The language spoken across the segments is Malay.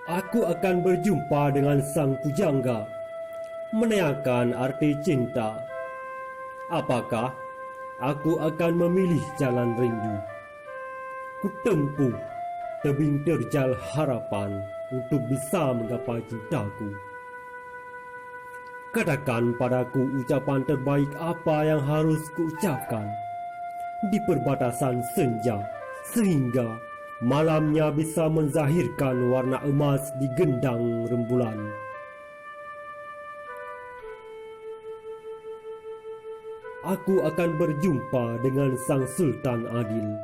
Aku akan berjumpa dengan sang pujangga, menanyakan arti cinta. Apakah aku akan memilih jalan rindu? Kutempuh tebing terjal harapan untuk bisa menggapai cintaku. Katakan padaku ucapan terbaik apa yang harus kuucapkan di perbatasan senja, sehingga malamnya bisa menzahirkan warna emas di gendang rembulan. Aku akan berjumpa dengan sang Sultan Adil,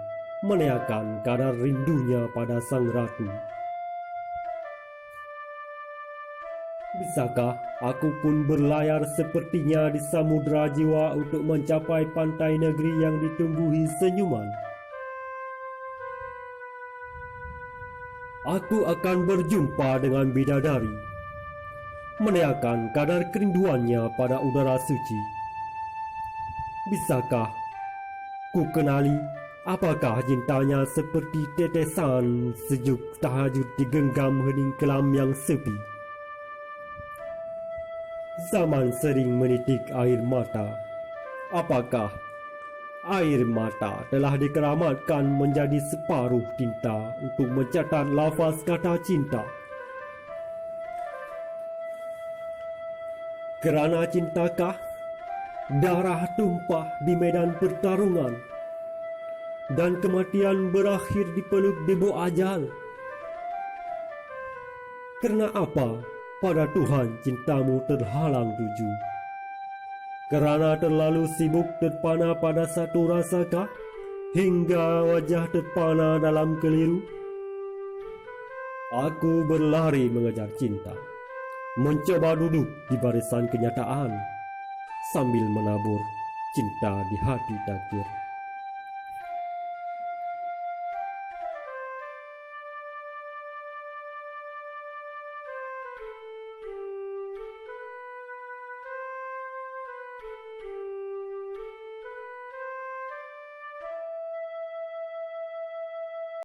menanyakan kadar rindunya pada sang ratu. Bisakah aku pun berlayar sepertinya di samudera jiwa untuk mencapai pantai negeri yang ditumbuhi senyuman? Aku akan berjumpa dengan bidadari, menanyakan kadar kerinduannya pada udara suci. Bisakah ku kenali apakah cintanya seperti tetesan sejuk tahajud di genggam hening kelam yang sepi? Zaman sering menitik air mata. Apakah air mata telah dikeramatkan menjadi separuh tinta untuk mencatat lafaz kata cinta? Kerana cintakah darah tumpah di medan pertarungan dan kematian berakhir dipeluk debu ajal? Kerana apa pada Tuhan cintamu terhalang tuju? Kerana terlalu sibuk terpana pada satu rasakah, hingga wajah terpana dalam keliru? Aku berlari mengejar cinta, mencoba duduk di barisan kenyataan, sambil menabur cinta di hati takdir.